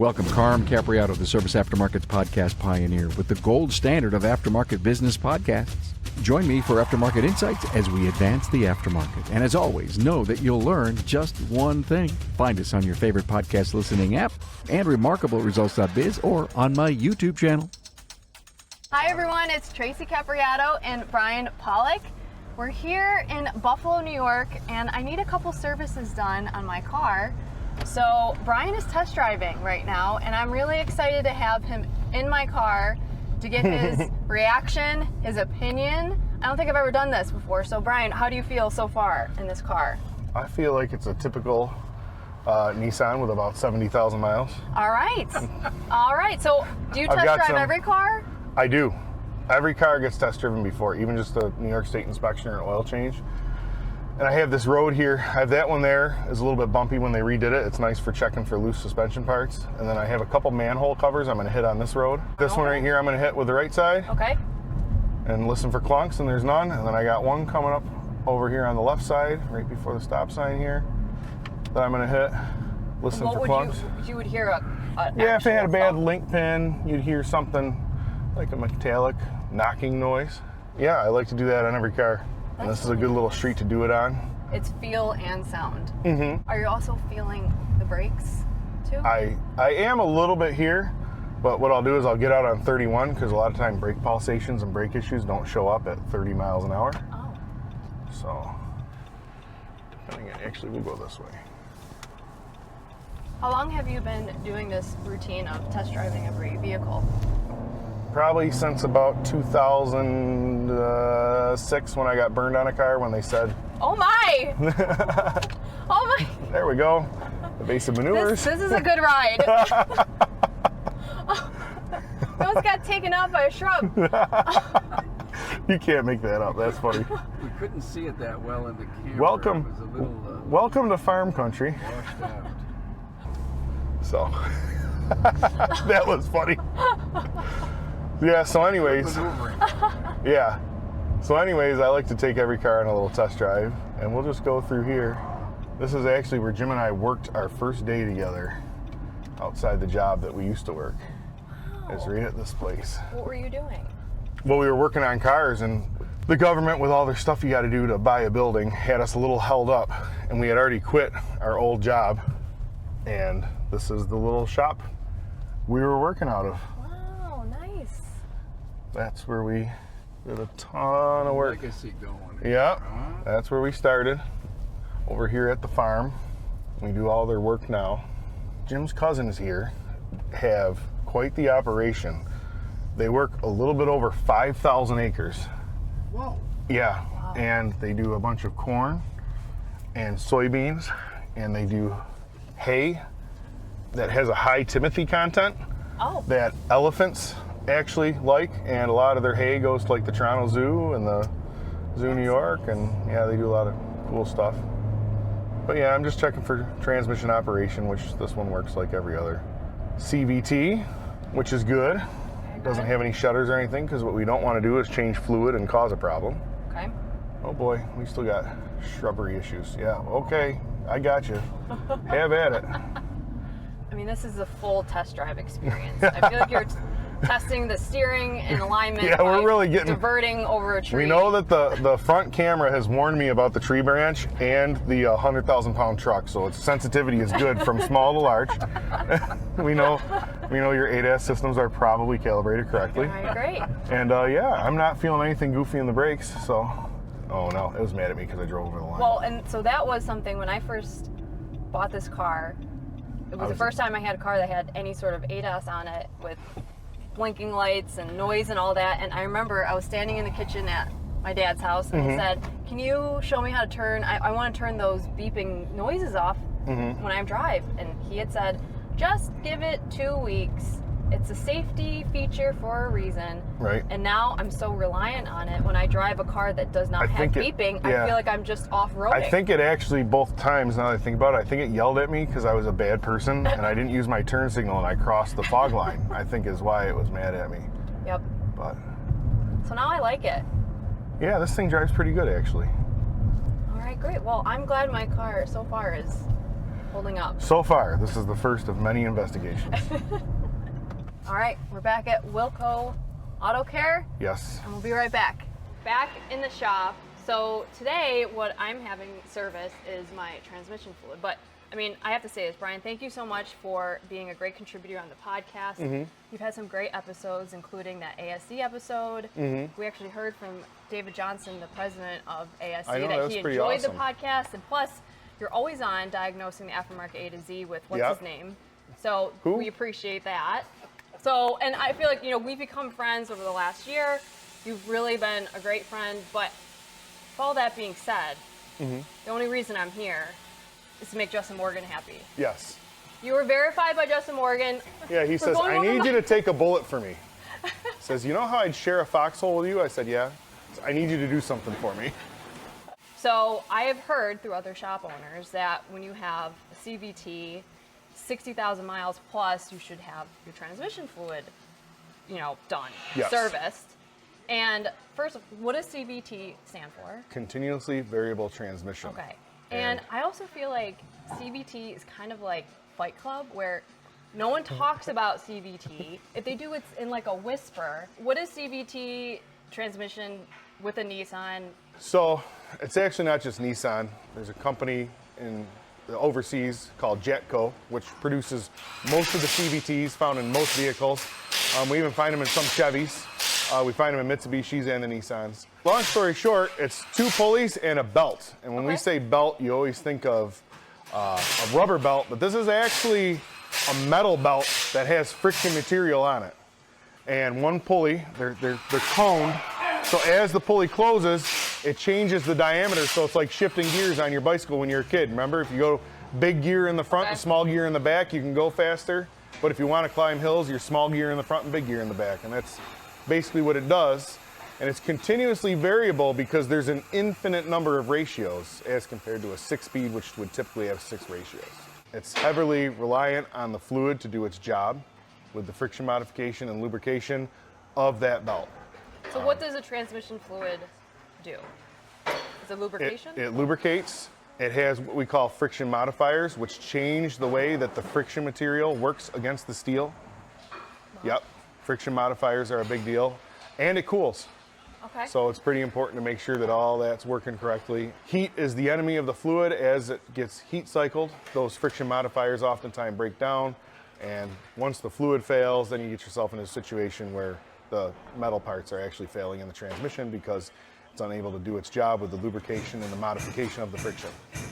Welcome, Tracy Capriotto, the Service Aftermarket's podcast pioneer with the gold standard of aftermarket business podcasts. Join me for Aftermarket Insights as we advance the aftermarket. And as always, know that you'll learn just one thing. Find us on your favorite podcast listening app and remarkableresults.biz or on my YouTube channel. Hi everyone, it's Tracy Capriotto and Bryan Pollock. We're here in Buffalo, New York, and I need a couple services done on my car. So Bryan is test driving right now, and I'm really excited to have him in my car to get his reaction, his opinion. I don't think I've ever done this before. So Bryan, how do you feel so far in this car? I feel like it's a typical Nissan with about 70,000 miles. All right. All right. So do you test drive every car? I do. Every car gets test driven before, even just a New York State inspection or an oil change. And I have this road here. I have that one there. It's a little bit bumpy when they redid it. It's nice for checking for loose suspension parts. And then I have a couple manhole covers I'm going to hit on this road. This one right here I'm going to hit with the right side. Okay. And listen for clunks, and there's none. And then I got one coming up over here on the left side, right before the stop sign here, that I'm going to hit. Listen for clunks. You would hear a yeah, if they had a bad link pin, you'd hear something like a metallic knocking noise. Yeah, I like to do that on every car. And this is a good little street to do it on. It's feel and sound. Mm-hmm. Are you also feeling the brakes too? I am a little bit here, but what I'll do is I'll get out on 31 because a lot of time brake pulsations and brake issues don't show up at 30 miles an hour. Oh. So, depending on, actually we'll go this way. How long have you been doing this routine of test driving every vehicle? Probably since about 2006 when I got burned on a car when they said, oh my! Oh my! There we go. The basic maneuvers. This is a good ride. Those got taken out by a shrub. You can't make that up. That's funny. We couldn't see it that well in the camera. Welcome. It was a little, welcome to farm country. washed out. So, that was funny. Yeah, so anyways, I like to take every car on a little test drive, and we'll just go through here. This is actually where Jim and I worked our first day together outside the job that we used to work. Wow. It's right at this place. What were you doing? Well, we were working on cars, and the government, with all their stuff you got to do to buy a building, had us a little held up, and we had already quit our old job, and this is the little shop we were working out of. That's where we did a ton of work. Legacy going. Yeah, that's where we started, over here at the farm. We do all their work now. Jim's cousins here have quite the operation. They work a little bit over 5,000 acres. Whoa. Yeah, wow. And they do a bunch of corn and soybeans, and they do hay that has a high Timothy content that elephants actually like, and a lot of their hay goes to like the Toronto Zoo and the Zoo New York, and yeah, they do a lot of cool stuff. But yeah, I'm just checking for transmission operation, which this one works like every other CVT, which is good. It doesn't have any shutters or anything, because what we don't want to do is change fluid and cause a problem. Okay. Oh boy, we still got shrubbery issues. Yeah, okay, I got you. Have at it. I mean, this is a full test drive experience. I feel like you're testing the steering and alignment. Yeah, we're really getting diverting over a tree. We know that the front camera has warned me about the tree branch and the 100,000-pound truck, so its sensitivity is good from small to large. we know your ADAS systems are probably calibrated correctly. All right, great. And yeah, I'm not feeling anything goofy in the brakes, so. Oh no, it was mad at me because I drove over the line. Well, and so that was something when I first bought this car. It was the first time I had a car that had any sort of ADAS on it with blinking lights and noise and all that. And I remember I was standing in the kitchen at my dad's house, and he said, can you show me how to turn, I want to turn those beeping noises off when I drive. And he had said, just give it 2 weeks. It's a safety feature for a reason. Right. And now I'm so reliant on it when I drive a car that does not have beeping. I feel like I'm just off-roading. I think it actually, both times, now that I think about it, I think it yelled at me because I was a bad person and I didn't use my turn signal and I crossed the fog line, I think is why it was mad at me. Yep. But so now I like it. Yeah, this thing drives pretty good, actually. All right, great. Well, I'm glad my car so far is holding up? So far, this is the first of many investigations. All right, we're back at Wilco Auto Care. Yes. And we'll be right back. Back in the shop. So today, what I'm having service is my transmission fluid. But I mean, I have to say this, Bryan, thank you so much for being a great contributor on the podcast. Mm-hmm. You've had some great episodes, including that ASC episode. Mm-hmm. We actually heard from David Johnson, the president of ASC, I know, that that was he pretty enjoyed awesome. the podcast. And plus, you're always on diagnosing the aftermarket A to Z with what's Yep. his name. So Who? we appreciate that. So, and I feel like, we've become friends over the last year. You've really been a great friend. But with all that being said, the only reason I'm here is to make Justin Morgan happy. Yes. You were verified by Justin Morgan. Yeah, he says, going I over need my- you to take a bullet for me. Says, you know how I'd share a foxhole with you? I said, yeah. I need you to do something for me. So I have heard through other shop owners that when you have a CVT, 60,000 miles plus, you should have your transmission fluid, done, Yes. serviced. And first, what does CVT stand for? Continuously variable transmission. Okay. And I also feel like CVT is kind of like Fight Club, where no one talks about CVT. If they do, it's in like a whisper. What is CVT transmission with a Nissan? So it's actually not just Nissan. There's a company in the overseas called Jetco, which produces most of the CVTs found in most vehicles. We even find them in some Chevys. We find them in Mitsubishis and the Nissans. Long story short, it's 2 pulleys and a belt. And when we say belt, you always think of a rubber belt, but this is actually a metal belt that has friction material on it. And one pulley, they're coned, so as the pulley closes, it changes the diameter, so it's like shifting gears on your bicycle when you're a kid. Remember, if you go big gear in the front and small gear in the back, you can go faster. But if you want to climb hills, you're small gear in the front and big gear in the back. And that's basically what it does. And it's continuously variable because there's an infinite number of ratios as compared to a 6-speed, which would typically have 6 ratios. It's heavily reliant on the fluid to do its job with the friction modification and lubrication of that belt. So what does a transmission fluid do? Is it lubrication? It lubricates. It has what we call friction modifiers, which change the way that the friction material works against the steel. Yep, friction modifiers are a big deal. And it cools. Okay. So it's pretty important to make sure that all that's working correctly. Heat is the enemy of the fluid. As it gets heat cycled, those friction modifiers oftentimes break down. And once the fluid fails, then you get yourself in a situation where the metal parts are actually failing in the transmission because it's unable to do its job with the lubrication and the modification of the friction.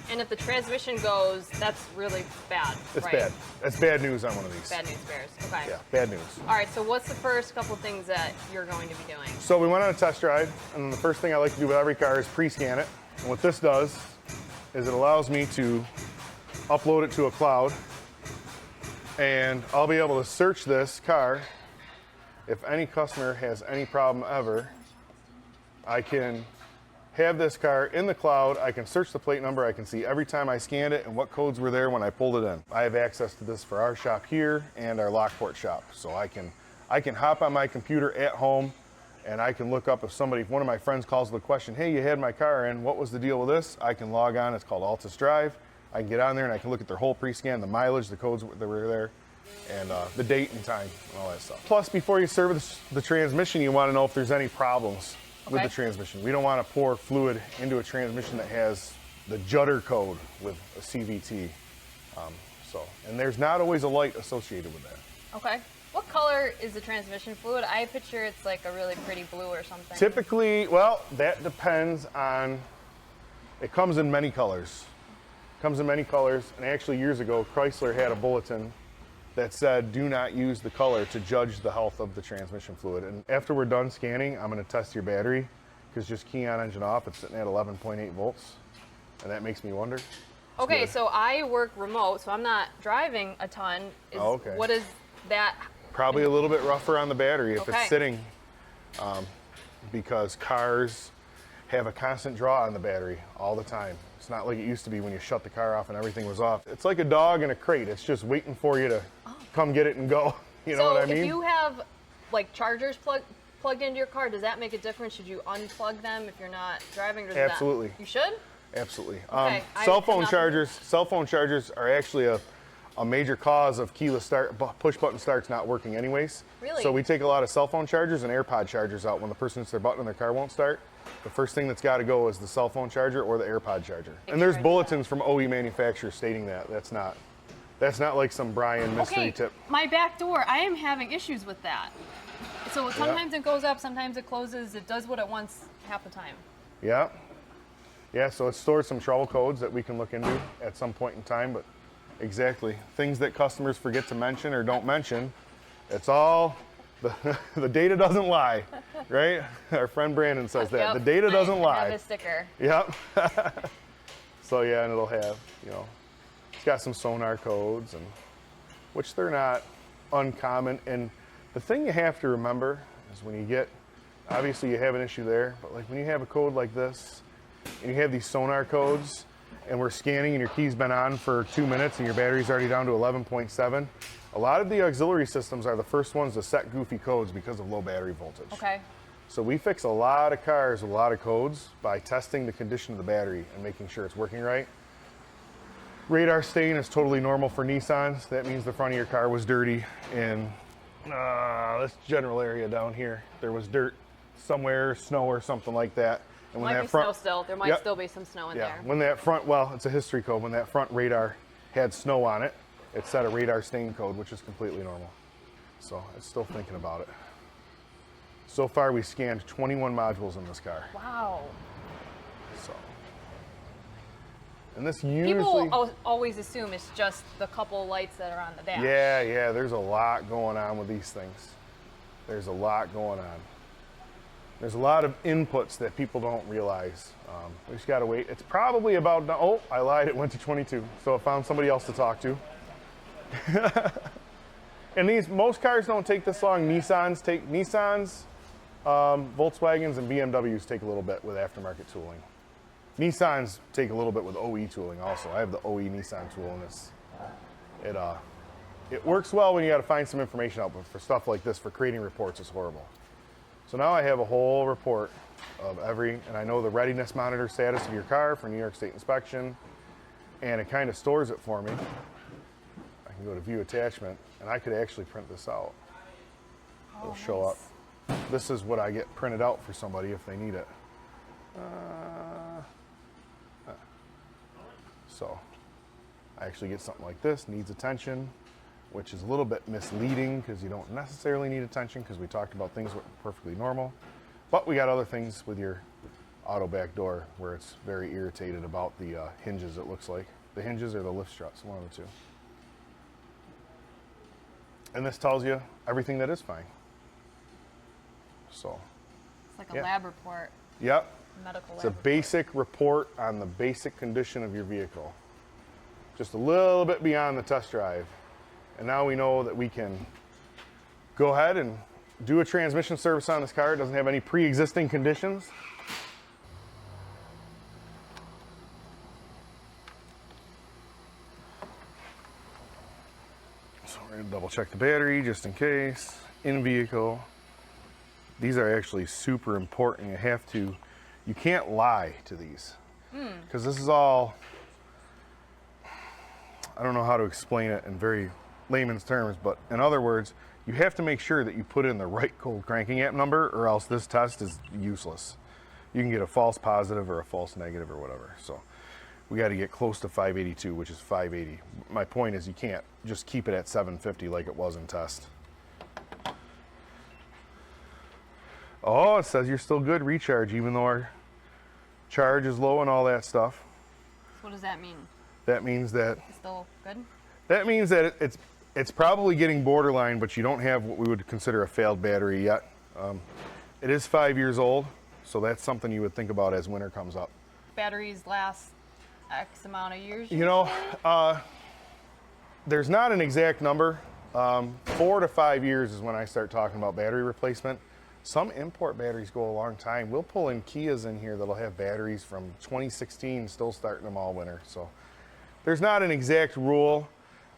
And if the transmission goes, that's really bad, It's right? bad. It's bad news on one of these. Bad news bears. Okay. Yeah, bad news. All right, so what's the first couple things that you're going to be doing? So we went on a test drive, and the first thing I like to do with every car is pre-scan it. And what this does is it allows me to upload it to a cloud, and I'll be able to search this car. If any customer has any problem ever, I can have this car in the cloud. I can search the plate number. I can see every time I scanned it and what codes were there when I pulled it in. I have access to this for our shop here and our Lockport shop. So I can hop on my computer at home and I can look up if one of my friends calls with a question, hey, you had my car in, what was the deal with this? I can log on, it's called Altus Drive. I can get on there and I can look at their whole pre-scan, the mileage, the codes that were there, and the date and time and all that stuff. Plus, before you service the transmission, you want to know if there's any problems with the transmission. We don't want to pour fluid into a transmission that has the judder code with a CVT. And there's not always a light associated with that. Okay. What color is the transmission fluid? I picture it's like a really pretty blue or something. Typically, well, that depends on, it comes in many colors. And actually years ago, Chrysler had a bulletin that said, do not use the color to judge the health of the transmission fluid. And after we're done scanning, I'm gonna test your battery, because just key on engine off, it's sitting at 11.8 volts. And that makes me wonder. Okay, good. so I work remote, so I'm not driving a ton. Okay. What is that? Probably a little bit rougher on the battery if Okay. it's sitting, because cars have a constant draw on the battery all the time. It's not like it used to be when you shut the car off and everything was off. It's like a dog in a crate. It's just waiting for you to come get it and go. You know what I mean? So if you have like chargers plugged into your car, does that make a difference? Should you unplug them if you're not driving? Or does Absolutely. You should? Absolutely. Okay, Cell phone chargers are actually a major cause of keyless start, push button starts not working anyways. Really? So we take a lot of cell phone chargers and AirPod chargers out when the person hits their button and their car won't start. The first thing that's got to go is the cell phone charger or the AirPod charger. And there's bulletins from OE manufacturers stating that. That's not like some Bryan mystery tip. My back door, I am having issues with that. So sometimes it goes up, sometimes it closes. It does what it wants half the time. Yeah. Yeah, so it stores some trouble codes that we can look into at some point in time, but exactly. Things that customers forget to mention or don't mention, it's all, the data doesn't lie, right? Our friend Brandon says that. Yep. The data doesn't lie. I have a sticker. Yep. So yeah, and it'll have, it's got some sonar codes, and which they're not uncommon. And the thing you have to remember is when you get, obviously you have an issue there, but like when you have a code like this, and you have these sonar codes, and we're scanning and your key's been on for 2 minutes and your battery's already down to 11.7, a lot of the auxiliary systems are the first ones to set goofy codes because of low battery voltage. Okay. So we fix a lot of cars with a lot of codes by testing the condition of the battery and making sure it's working right. Radar stain is totally normal for Nissans. That means the front of your car was dirty, and this general area down here, there was dirt somewhere, snow or something like that. And when Might that be front, snow still. There might still be some snow in there. when that front, well, it's a history code. When that front radar had snow on it, it set a radar stain code, which is completely normal. So it's still thinking about it. So far, we scanned 21 modules in this car. Wow. So, and this usually People always assume it's just the couple lights that are on the dash. Yeah, there's a lot going on with these things. There's a lot going on. There's a lot of inputs that people don't realize. We just gotta wait. It's probably about, oh, I lied, it went to 22. So I found somebody else to talk to. And most cars don't take this long. Nissans, Volkswagens and BMWs take a little bit with aftermarket tooling. Nissans take a little bit with OE tooling also. I have the OE Nissan tool, and it works well when you gotta find some information out, but for stuff like this, for creating reports, it's horrible. So now I have a whole report of and I know the readiness monitor status of your car for New York State inspection, and it kind of stores it for me. I can go to view attachment, and I could actually print this out. It'll show up. This is what I get printed out for somebody if they need it. So I actually get something like this, needs attention, which is a little bit misleading because you don't necessarily need attention because we talked about things that were perfectly normal. But we got other things with your auto back door where it's very irritated about the hinges, it looks like. The hinges or the lift struts, one of the two. And this tells you everything that is fine. So. It's like a lab report. Yep. Medical It's lab a basic report on the basic condition of your vehicle. Just a little bit beyond the test drive. And now we know that we can go ahead and do a transmission service on this car. It doesn't have any pre-existing conditions. So we're gonna double check the battery just in case. In vehicle. These are actually super important. You can't lie to these. Because this is all, I don't know how to explain it in very layman's terms, but in other words, you have to make sure that you put in the right cold cranking amp number, or else this test is useless. You can get a false positive or a false negative or whatever. So we got to get close to 582, which is 580. My point is you can't just keep it at 750 like it was in test. Oh, it says you're still good recharge, even though our charge is low and all that stuff. So what does that mean? That means that It's still good? That means that it's probably getting borderline, but you don't have what we would consider a failed battery yet. It is 5 years old, so that's something you would think about as winter comes up. Batteries last X amount of years? You know, there's not an exact number. 4 to 5 years is when I start talking about battery replacement. Some import batteries go a long time. We'll pull in Kias in here that'll have batteries from 2016 still starting them all winter. So there's not an exact rule.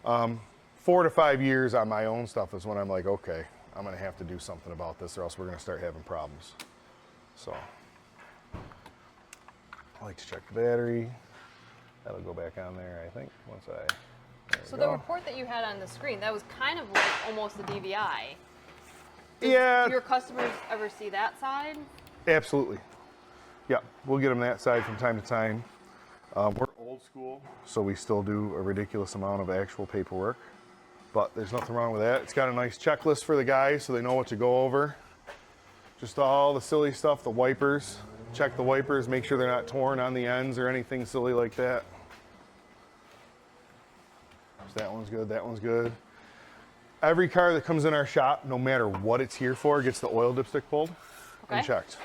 4 to 5 years on my own stuff is when I'm like, okay, I'm gonna have to do something about this or else we're gonna start having problems. So I like to check the battery. That'll go back on there, I think, once So the report that you had on the screen, that was kind of like almost a DVI. Do your customers ever see that side? Absolutely. Yeah, we'll get them that side from time to time. We're old school, so we still do a ridiculous amount of actual paperwork, but there's nothing wrong with that. It's got a nice checklist for the guys so they know what to go over. Just all the silly stuff, the wipers. Check the wipers, make sure they're not torn on the ends or anything silly like that. So that one's good, that one's good. Every car that comes in our shop, no matter what it's here for, gets the oil dipstick pulled and checked.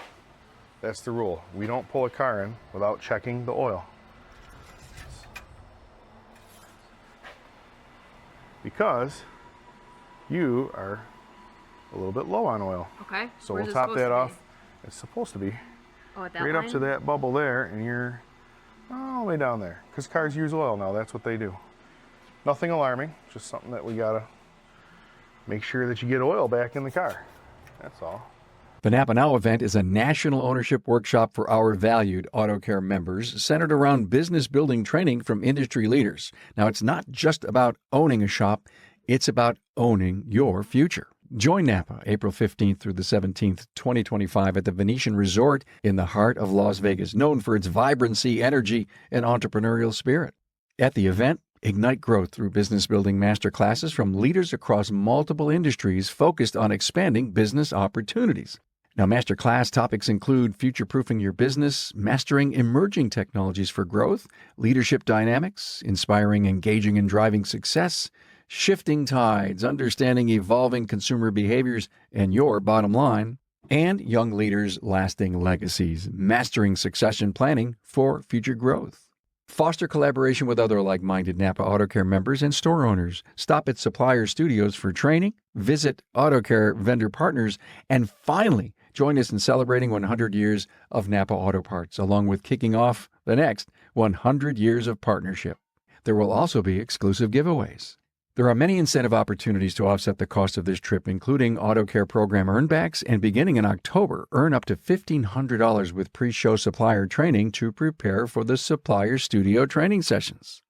That's the rule. We don't pull a car in without checking the oil. Because you are a little bit low on oil. Okay. So we'll top that off. It's supposed to be at that right line? up to that bubble there, and you're all the way down there. Because cars use oil now, that's what they do. Nothing alarming, just something that we gotta make sure that you get oil back in the car. That's all. The NAPA Now event is a national ownership workshop for our valued Auto Care members centered around business building training from industry leaders. Now, it's not just about owning a shop, it's about owning your future. Join NAPA April 15th through the 17th, 2025 at the Venetian Resort in the heart of Las Vegas, known for its vibrancy, energy, and entrepreneurial spirit. At the event, ignite growth through business building masterclasses from leaders across multiple industries focused on expanding business opportunities. Now, masterclass topics include future-proofing your business, mastering emerging technologies for growth, leadership dynamics, inspiring, engaging, and driving success, shifting tides, understanding evolving consumer behaviors and your bottom line, and young leaders' lasting legacies, mastering succession planning for future growth. Foster collaboration with other like-minded NAPA Auto Care members and store owners. Stop at supplier studios for training, visit Auto Care vendor partners, and finally, join us in celebrating 100 years of NAPA Auto Parts, along with kicking off the next 100 years of partnership. There will also be exclusive giveaways. There are many incentive opportunities to offset the cost of this trip, including Auto Care program earnbacks, and beginning in October, earn up to $1,500 with pre-show supplier training to prepare for the supplier studio training sessions.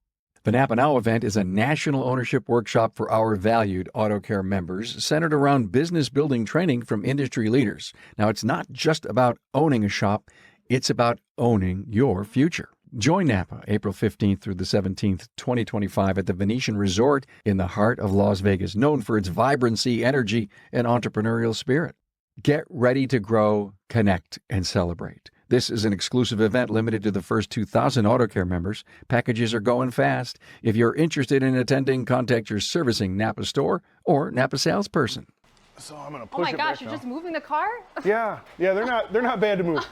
The NAPA Now event is a national ownership workshop for our valued Auto Care members centered around business building training from industry leaders. Now, it's not just about owning a shop, it's about owning your future. Join NAPA April 15th through the 17th, 2025 at the Venetian Resort in the heart of Las Vegas, known for its vibrancy, energy, and entrepreneurial spirit. Get ready to grow, connect, and celebrate. This is an exclusive event limited to the first 2,000 Auto Care members. Packages are going fast. If you're interested in attending, contact your servicing NAPA store or NAPA salesperson. So I'm gonna push Oh my it gosh, back you're now. just moving the car? Yeah, they're not bad to move.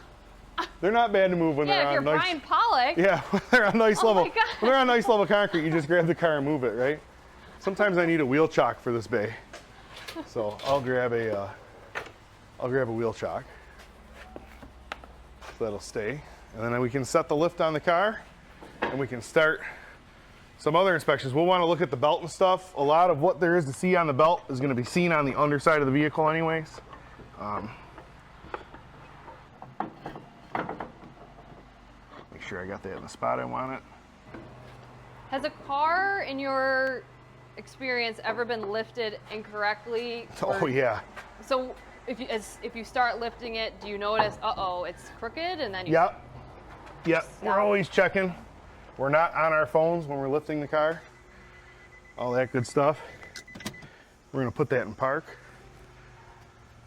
They're not bad to move when Yeah, they're if on you're nice. Bryan Pollock. Yeah, when they're on nice Oh level. my God. When they're on nice level concrete, you just grab the car and move it, right? Sometimes I need a wheel chock for this bay, so I'll grab a wheel chock. So that'll stay, and then we can set the lift on the car, and we can start some other inspections. We'll want to look at the belt and stuff. A lot of what there is to see on the belt is going to be seen on the underside of the vehicle, anyways. Make sure I got that in the spot I want it. Has a car, in your experience, ever been lifted incorrectly? Oh yeah. So if you start lifting it, do you notice, uh-oh, it's crooked, and then you... Yep. We're Stop. always checking. We're not on our phones when we're lifting the car. All that good stuff. We're gonna put that in park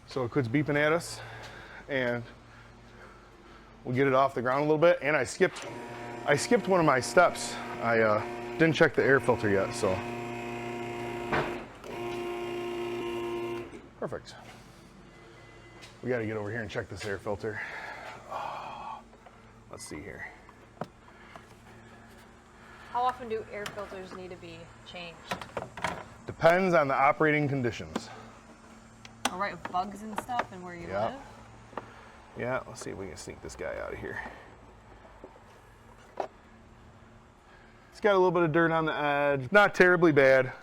so it quits beeping at us, and we'll get it off the ground a little bit. And I skipped one of my steps. I didn't check the air filter yet, so. Perfect. We gotta get over here and check this air filter. Oh, let's see here. How often do air filters need to be changed? Depends on the operating conditions. All right, with bugs and stuff and where you live? Yeah, let's see if we can sneak this guy out of here. It's got a little bit of dirt on the edge. Not terribly bad.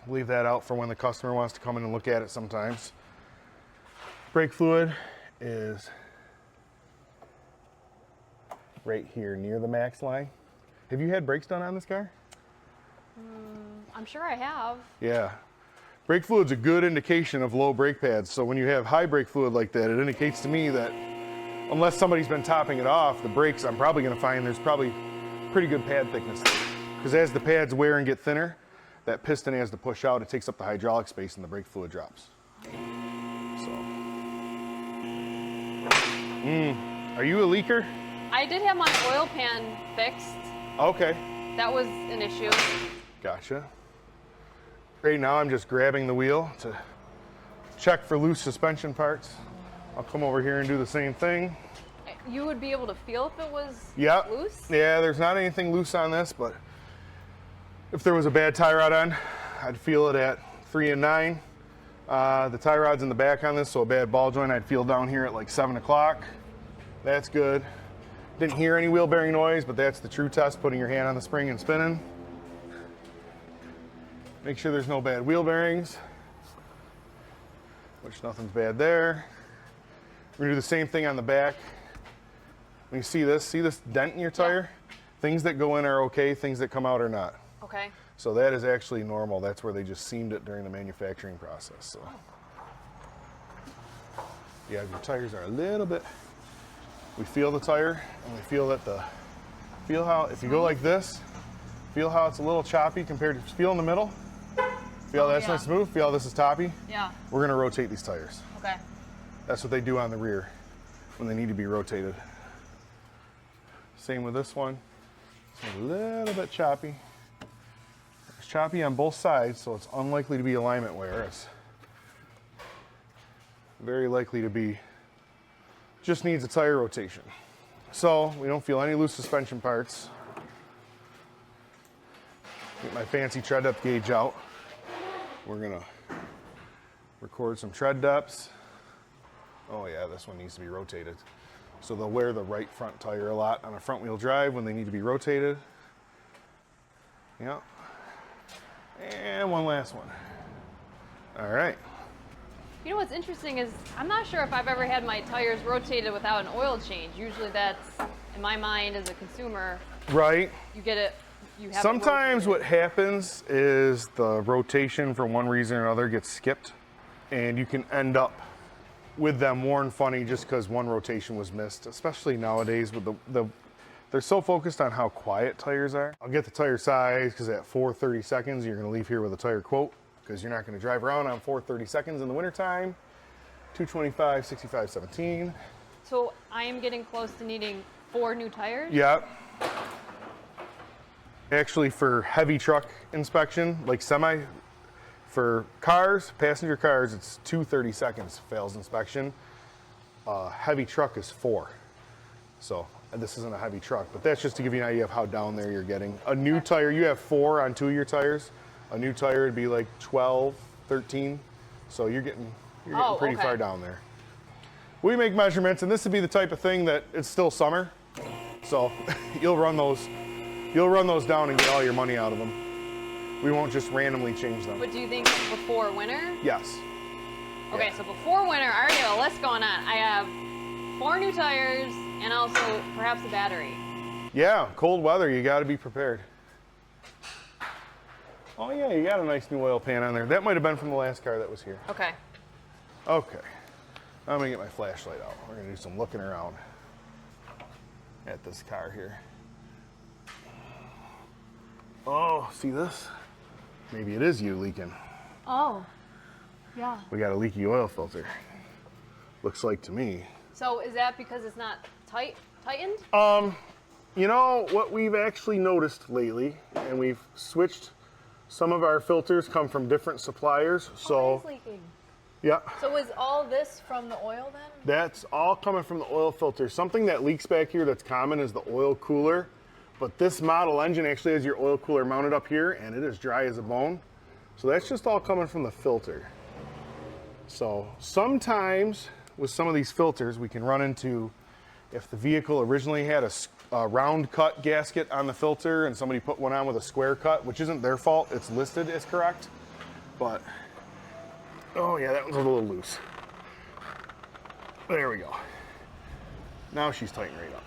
Leave that out for when the customer wants to come in and look at it sometimes. Brake fluid is right here near the max line. Have you had brakes done on this car? I'm sure I have. Yeah. Brake fluid's a good indication of low brake pads. So when you have high brake fluid like that, it indicates to me that unless somebody's been topping it off, the brakes, I'm probably gonna find there's probably pretty good pad thickness there. Because as the pads wear and get thinner, that piston has to push out, it takes up the hydraulic space and the brake fluid drops. So. Are you a leaker? I did have my oil pan fixed. Okay. That was an issue. Gotcha. Right now I'm just grabbing the wheel to check for loose suspension parts. I'll come over here and do the same thing. You would be able to feel if it was loose? Yeah, there's not anything loose on this, but if there was a bad tie rod on, I'd feel it at 3 and 9. The tie rod's in the back on this, so a bad ball joint I'd feel down here at like 7 o'clock. That's good. Didn't hear any wheel bearing noise, but that's the true test, putting your hand on the spring and spinning. Make sure there's no bad wheel bearings, which nothing's bad there. We're gonna do the same thing on the back. When you see this dent in your tire? Yeah. Things that go in are okay, things that come out are not. Okay. So that is actually normal. That's where they just seamed it during the manufacturing process. So yeah, your tires are a little bit, we feel the tire and we feel that feel how, if you go like this, feel how it's a little choppy compared to, feel in the middle? Feel how that's nice and smooth? Feel how this is toppy? Yeah. We're gonna rotate these tires. Okay. That's what they do on the rear when they need to be rotated. Same with this one. It's a little bit choppy. It's choppy on both sides, so it's unlikely to be alignment wear. It's very likely to be, just needs a tire rotation. So we don't feel any loose suspension parts. Get my fancy tread depth gauge out. We're gonna record some tread depths. Oh yeah, this one needs to be rotated. So they'll wear the right front tire a lot on a front wheel drive when they need to be rotated. Yeah. And one last one. All right. You know what's interesting is I'm not sure if I've ever had my tires rotated without an oil change. Usually that's, in my mind as a consumer, right. You get it, you have Sometimes what happens is the rotation for one reason or another gets skipped and you can end up with them worn funny just because one rotation was missed, especially nowadays with they're so focused on how quiet tires are. I'll get the tire size because at 4:30 seconds, you're gonna leave here with a tire quote because you're not gonna drive around on 4:30 seconds in the wintertime. 225, 65, 17. So I am getting close to needing 4 new tires? Yeah. Actually for heavy truck inspection, like for cars, passenger cars, it's 2:30 seconds fails inspection. Heavy truck is 4. So this isn't a heavy truck, but that's just to give you an idea of how down there you're getting. A new tire, you have 4 on 2 of your tires. A new tire would be like 12, 13. So you're getting pretty far down there. We make measurements, and this would be the type of thing that it's still summer. So you'll run those down and get all your money out of them. We won't just randomly change them. But do you think before winter? Yes. Okay, so before winter, I already have a list going on. I have 4 new tires and also perhaps a battery. Yeah, cold weather, you gotta be prepared. Oh yeah, you got a nice new oil pan on there. That might have been from the last car that was here. Okay. Okay, I'm gonna get my flashlight out. We're gonna do some looking around at this car here. Oh, see this? Maybe it is you leaking. Oh, yeah. We got a leaky oil filter. Looks like to me. So is that because it's not tightened? You know what we've actually noticed lately, and we've switched, some of our filters come from different suppliers. So it is leaking. Yeah. So is all this from the oil then? That's all coming from the oil filter. Something that leaks back here that's common is the oil cooler. But this model engine actually has your oil cooler mounted up here and it is dry as a bone. So that's just all coming from the filter. So sometimes with some of these filters we can run into, if the vehicle originally had a round cut gasket on the filter and somebody put one on with a square cut, which isn't their fault, it's listed as correct. But, oh yeah, that one's a little loose. There we go. Now she's tightened right up.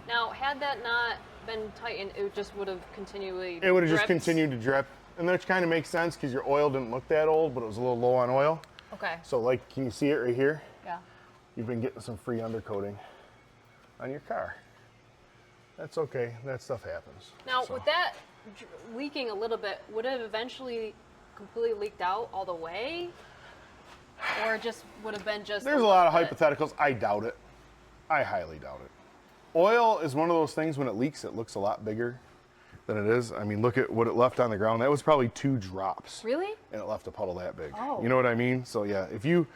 Now, had that not been tightened, it just would have continually It would have just dripped? continued to drip. And that kind of makes sense because your oil didn't look that old, but it was a little low on oil. Okay. So like, can you see it right here? Yeah. You've been getting some free undercoating on your car. That's okay, that stuff happens. Now, So, with that leaking a little bit, would it have eventually completely leaked out all the way? Or it just would have been just there's a lot of hypotheticals. I doubt it. I highly doubt it. Oil is one of those things, when it leaks, it looks a lot bigger than it is. I mean, look at what it left on the ground. That was probably 2 drops. Really? And it left a puddle that big. Oh. You know what I mean? So yeah, if you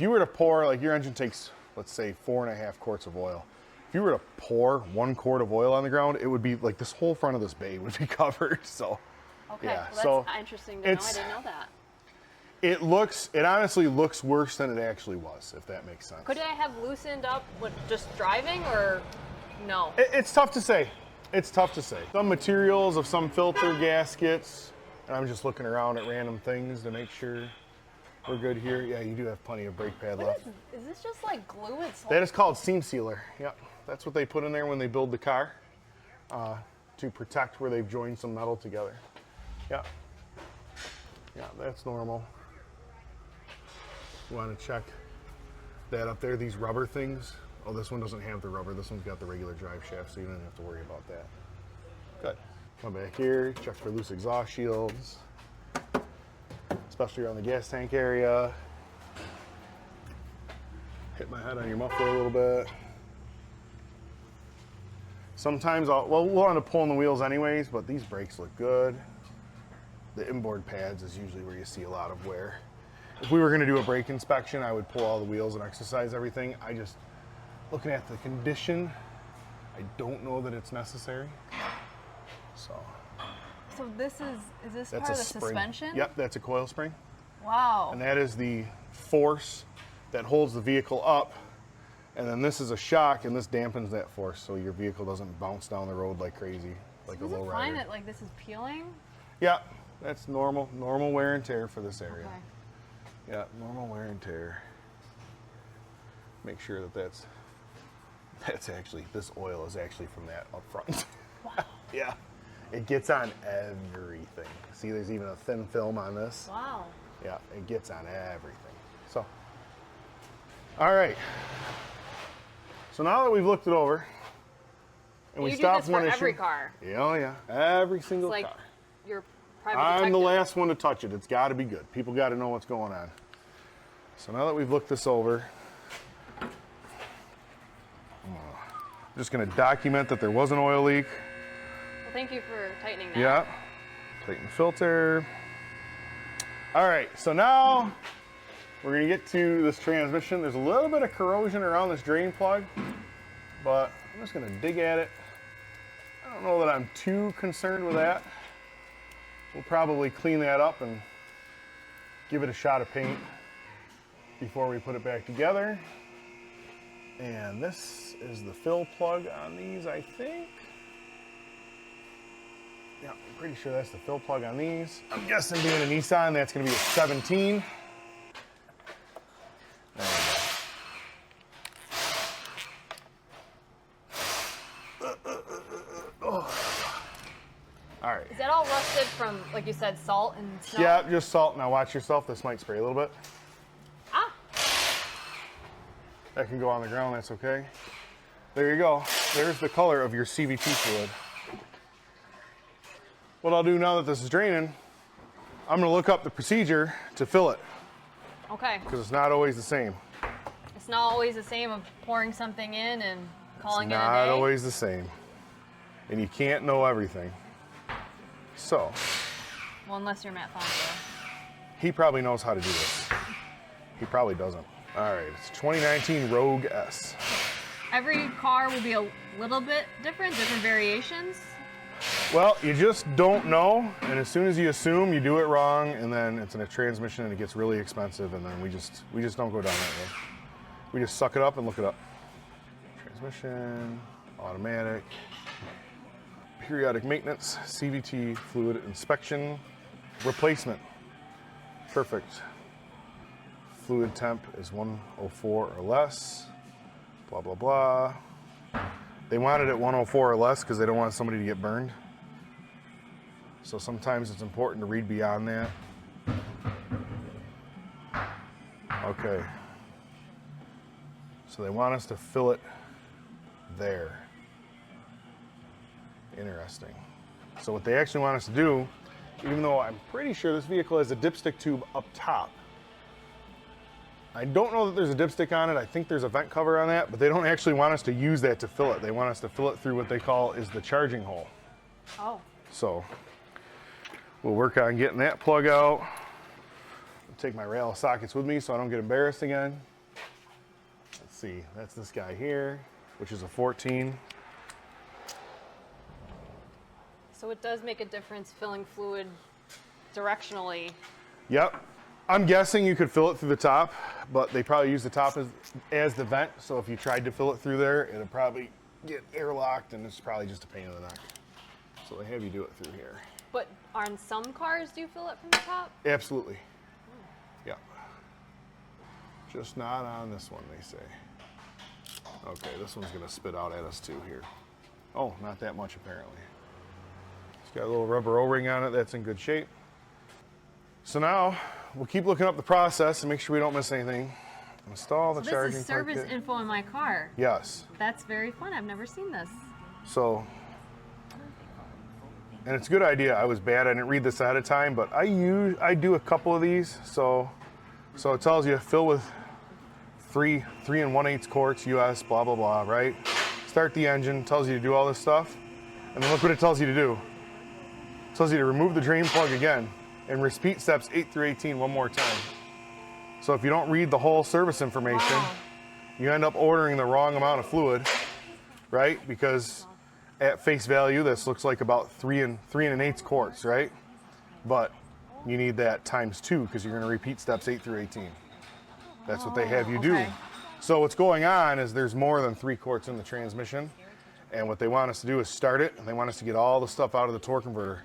were to pour, like your engine takes, let's say 4.5 quarts of oil. If you were to pour 1 quart of oil on the ground, it would be like this whole front of this bay would be covered. So Okay, yeah, well, that's interesting to know. I it's- didn't know that. it honestly looks worse than it actually was, if that makes sense. Could it have loosened up with just driving, or no? It's tough to say. It's tough to say. Some materials of some filter gaskets, and I'm just looking around at random things to make sure we're good here. Yeah, you do have plenty of brake pad left. Is this just like glue and salt? That is called seam sealer. Yep, that's what they put in there when they build the car to protect where they've joined some metal together. Yeah, yeah, that's normal. You want to check that up there, these rubber things. Oh, this one doesn't have the rubber. This one's got the regular drive shaft, so you don't have to worry about that. Good. Come back here, check for loose exhaust shields, especially around the gas tank area. Hit my head on your muffler a little bit. Sometimes we'll end up pulling the wheels anyways, but these brakes look good. The inboard pads is usually where you see a lot of wear. If we were going to do a brake inspection, I would pull all the wheels and exercise everything. Looking at the condition, I don't know that it's necessary. So this is this that's part a of the spring. suspension? Yep, that's a coil spring. Wow. And that is the force that holds the vehicle up. And then this is a shock, and this dampens that force, so your vehicle doesn't bounce down the road like crazy, like a Does low it find rider. that like this is peeling? Yeah, that's normal wear and tear for this area. Okay. Yeah, normal wear and tear. Make sure that that's actually, this oil is actually from that up front. Wow. Yeah, it gets on everything. See, there's even a thin film on this. Wow. Yeah, it gets on everything. So, all right. So now that we've looked it over, and we You do stopped this for one issue. every car. Yeah, oh yeah, every single It's like car. your private I'm the detective. last one to touch it. It's got to be good. People got to know what's going on. So now that we've looked this over, I'm just going to document that there was an oil leak. Well, thank you for tightening that. Yeah. Tighten the filter. All right, so now we're going to get to this transmission. There's a little bit of corrosion around this drain plug, but I'm just going to dig at it. I don't know that I'm too concerned with that. We'll probably clean that up and give it a shot of paint before we put it back together. And this is the fill plug on these, I think. Yeah, I'm pretty sure that's the fill plug on these. I'm guessing being a Nissan, that's going to be a 17. There we go. All right. Is that all rusted from, like you said, salt and snow? Yeah, just salt. Now watch yourself. This might spray a little bit. Ah! That can go on the ground. That's okay. There you go. There's the color of your CVT fluid. What I'll do now that this is draining, I'm going to look up the procedure to fill it, Okay. because it's not always the same. It's not always the same of pouring something in and calling It's it a not day. always the same. And you can't know everything. So, Well, unless you're Matt Fonzo. he probably knows how to do this. He probably doesn't. All right, it's 2019 Rogue S. Every car will be a little bit different variations. Well, you just don't know, and as soon as you assume, you do it wrong, and then it's in a transmission and it gets really expensive, and then we just don't go down that road. We just suck it up and look it up. Transmission, automatic, periodic maintenance, CVT fluid inspection, replacement. Perfect. Fluid temp is 104 or less. Blah, blah, blah. They want it at 104 or less because they don't want somebody to get burned. So sometimes it's important to read beyond that. Okay. So they want us to fill it there. Interesting. So what they actually want us to do, even though I'm pretty sure this vehicle has a dipstick tube up top, I don't know that there's a dipstick on it. I think there's a vent cover on that, but they don't actually want us to use that to fill it. They want us to fill it through what they call is the charging hole. Oh. So we'll work on getting that plug out. I'll take my rail sockets with me so I don't get embarrassed again. Let's see, that's this guy here, which is a 14. So it does make a difference filling fluid directionally. Yep. I'm guessing you could fill it through the top, but they probably use the top as the vent. So if you tried to fill it through there, it'll probably get airlocked and it's probably just a pain in the neck. So they have you do it through here. But on some cars, do you fill it from the top? Absolutely. Yeah. Just not on this one, they say. Okay, this one's gonna spit out at us too here. Oh, not that much apparently. It's got a little rubber O-ring on it, that's in good shape. So now, we'll keep looking up the process and make sure we don't miss anything. Install the charging This is service plug kit. info on my car. Yes. That's very fun. I've never seen this. So, and it's a good idea. I was bad, I didn't read this ahead of time, but I do a couple of these. So it tells you fill with 3 1/8 quarts US, blah, blah, blah, right? Start the engine, tells you to do all this stuff. And then look what it tells you to do. It tells you to remove the drain plug again and repeat steps 8 through 18 one more time. So if you don't read the whole service information, you end up ordering the wrong amount of fluid, right? Because at face value, this looks like about 3 1/8 quarts, right? But you need that times 2 because you're going to repeat steps 8 through 18. That's what they have you do. Okay. So what's going on is there's more than 3 quarts in the transmission. And what they want us to do is start it, and they want us to get all the stuff out of the torque converter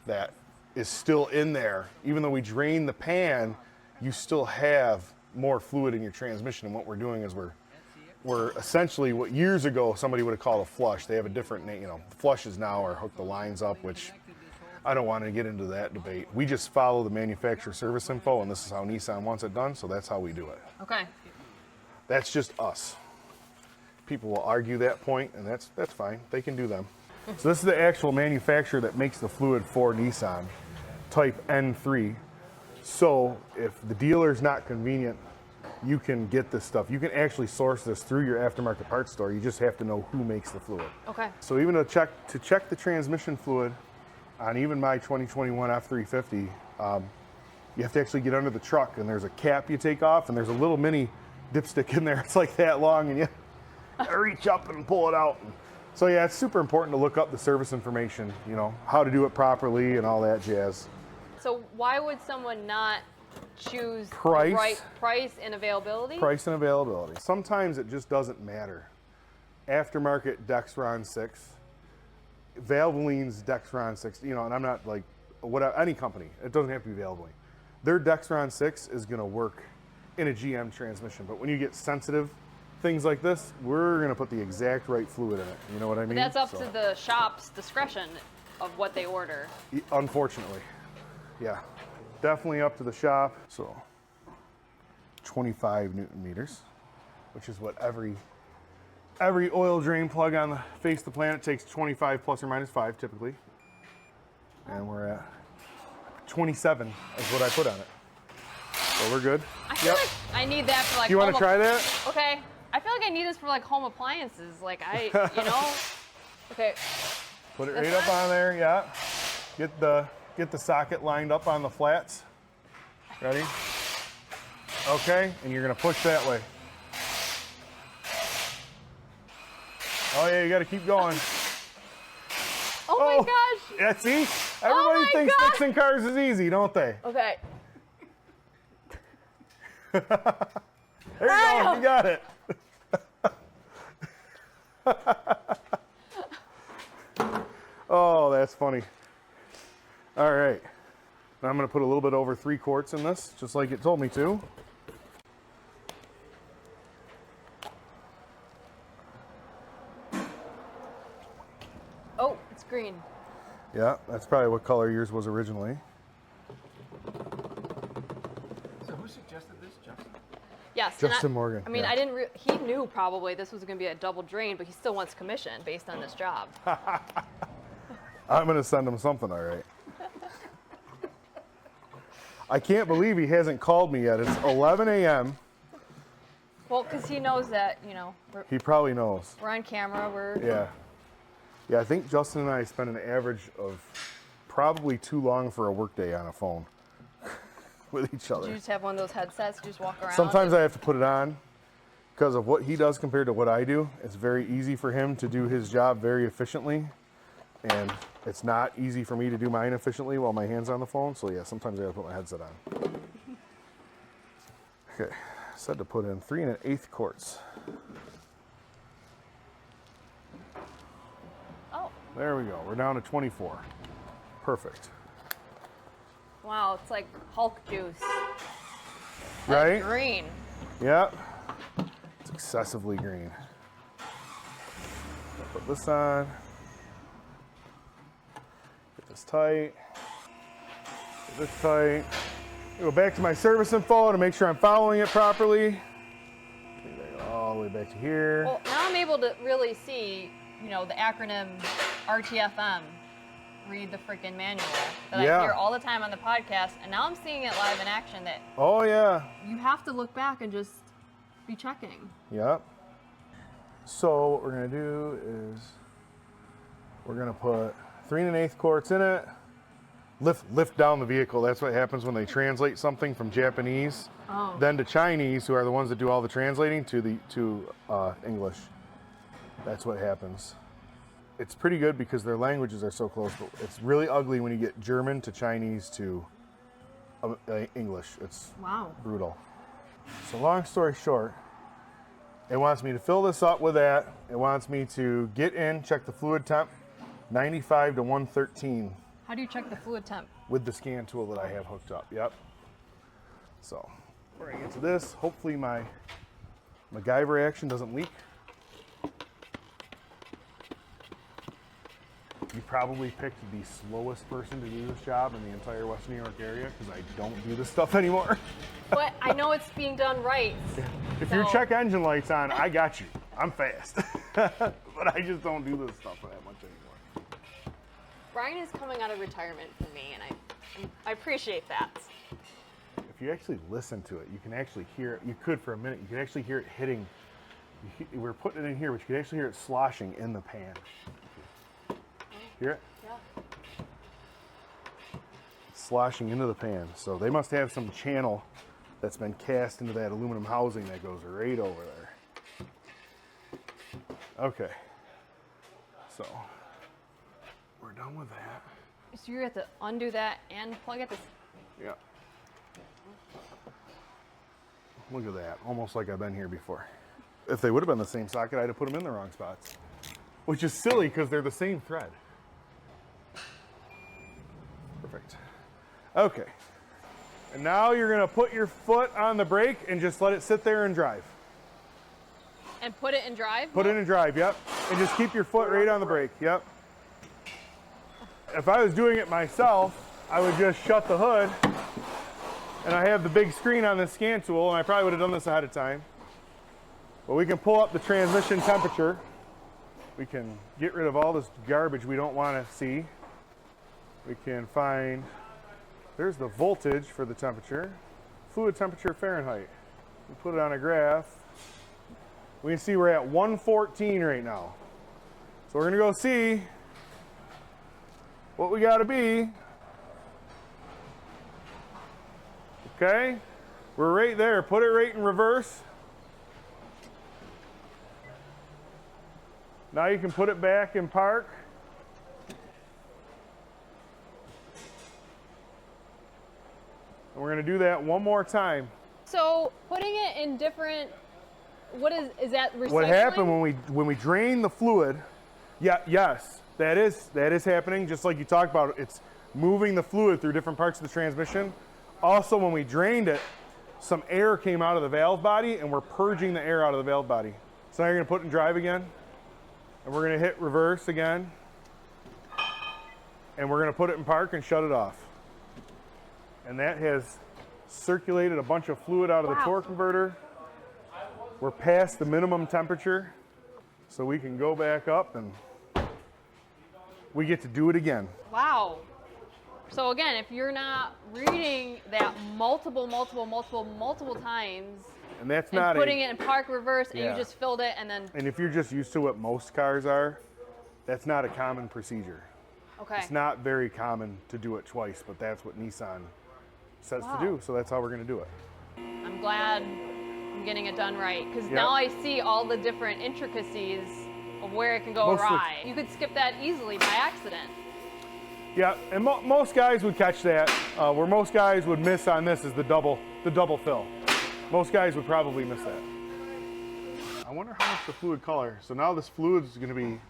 that is still in there. Even though we drain the pan, you still have more fluid in your transmission. And what we're doing is we're essentially what years ago somebody would have called a flush. They have a different name, flushes now are hook the lines up, which I don't want to get into that debate. We just follow the manufacturer service info, and this is how Nissan wants it done, so that's how we do it. Okay. That's just us. People will argue that point, and that's fine. They can do them. So this is the actual manufacturer that makes the fluid for Nissan, type N3. So if the dealer's not convenient, you can get this stuff. You can actually source this through your aftermarket parts store. You just have to know who makes the fluid. Okay. So even to check the transmission fluid on even my 2021 F350, you have to actually get under the truck, and there's a cap you take off, and there's a little mini dipstick in there. It's like that long, and you reach up and pull it out. So yeah, it's super important to look up the service information, how to do it properly and all that jazz. So why would someone not choose Price. the right price and availability? Price and availability. Sometimes it just doesn't matter. Aftermarket Dexron 6, Valvoline's Dexron 6, and I'm not like, any company, it doesn't have to be Valvoline. Their Dexron 6 is gonna work in a GM transmission, but when you get sensitive things like this, we're gonna put the exact right fluid in it. You know what I mean? But that's up to the shop's discretion of what they order. Unfortunately, yeah, definitely up to the shop. So 25 Newton meters, which is what every oil drain plug on the face of the planet takes 25 plus or minus 5 typically. And we're at 27 is what I put on it. So we're good. I feel like I need that for like. You want to try that? Okay. I feel like I need this for like home appliances. Like Okay. Put it right up on there, yeah. Get the socket lined up on the flats. Ready? Okay, and you're gonna push that way. Oh yeah, you gotta keep going. Oh my gosh. Yeah, see? Everybody thinks fixing cars is easy, don't they? Okay. There you go, you got it. Oh, that's funny. All right. Now I'm going to put a little bit over 3 quarts in this, just like it told me to. Yeah, that's probably what color yours was originally. So who suggested this, Justin? Yes. Justin Morgan. I mean, yeah. he knew probably this was going to be a double drain, but he still wants commission based on this job. I'm going to send him something, all right. I can't believe he hasn't called me yet. It's 11 a.m. Well, because he knows that, He probably knows. we're on camera. Yeah. Yeah, I think Justin and I spend an average of probably too long for a workday on a phone with each other. Do you just have one of those headsets? You just walk around? Sometimes I have to put it on because of what he does compared to what I do. It's very easy for him to do his job very efficiently, and it's not easy for me to do mine efficiently while my hand's on the phone. So yeah, sometimes I have to put my headset on. Okay, said to put in 3 1/8 quarts. Oh, There we go. We're down to 24. Perfect. wow, it's like Hulk juice. Right? Green. Yep. It's excessively green. I'll put this on. Get this tight. Get this tight. Go back to my service info to make sure I'm following it properly. Go all the way back to here. Well, now I'm able to really see, the acronym RTFM. Read the freaking manual that Yeah. I hear all the time on the podcast, and now I'm seeing it live in action that Oh yeah. you have to look back and just be checking. Yep. So what we're gonna do is we're gonna put 3 1/8 quarts in it. Lift down the vehicle. That's what happens when they translate something from Japanese, then to Chinese, who are the ones that do all the translating, to English. That's what happens. It's pretty good because their languages are so close, but it's really ugly when you get German to Chinese to English. It's Wow. brutal. So long story short, it wants me to fill this up with that. It wants me to get in, check the fluid temp, 95 to 113 How do you check the fluid temp? with the scan tool that I have hooked up. Yep. So we're gonna get to this. Hopefully my MacGyver action doesn't leak. You probably picked the slowest person to do this job in the entire West New York area because I don't do this stuff anymore. But I know it's being done right. If your So- check engine light's on, I got you. I'm fast. But I just don't do this stuff that much anymore. Bryan is coming out of retirement for me, and I appreciate that. If you actually listen to it, you can actually hear it. You could for a minute. You can actually hear it hitting. We're putting it in here, but you can actually hear it sloshing in the pan. Hear it? Yeah. It's sloshing into the pan. So they must have some channel that's been cast into that aluminum housing that goes right over there. Okay. So we're done with that. So you have to undo that and plug it. Yeah. Look at that. Almost like I've been here before. If they would have been the same socket, I'd have put them in the wrong spots. Which is silly because they're the same thread. Perfect. Okay. And now you're going to put your foot on the brake and just let it sit there and drive. And put it in drive? Put it in drive, yep. And just keep your foot right on the brake, yep. If I was doing it myself, I would just shut the hood. And I have the big screen on this scan tool, and I probably would have done this ahead of time. But we can pull up the transmission temperature. We can get rid of all this garbage we don't want to see. We can find, there's the voltage for the temperature, fluid temperature Fahrenheit. We put it on a graph. We can see we're at 114 right now. So we're gonna go see what we gotta be. Okay, we're right there. Put it right in reverse. Now you can put it back in park. And we're gonna do that one more time. So putting it in different, what is that recycling? What happened when we drain the fluid? Yeah, yes, that is happening. Just like you talked about, it's moving the fluid through different parts of the transmission. Also, when we drained it, some air came out of the valve body, and we're purging the air out of the valve body. So now you're gonna put it in drive again, and we're gonna hit reverse again. and we're going to put it in park and shut it off. And that has circulated a bunch of fluid out of the torque converter. We're past the minimum temperature, so we can go back up and we get to do it again. Wow. So again, if you're not reading that multiple times, and that's not putting it in park reverse, and Yeah. you just filled it, and then And if you're just used to what most cars are, that's not a common procedure. okay. It's not very common to do it twice, but that's what Nissan says Wow. to do, so that's how we're going to do it. I'm glad I'm getting it done right, because Yep. now I see all the different intricacies of where it can go Mostly- awry. You could skip that easily by accident. Yeah, and most guys would catch that. Where most guys would miss on this is the double fill. Most guys would probably miss that. I wonder how much the fluid color. So now this fluid is going to be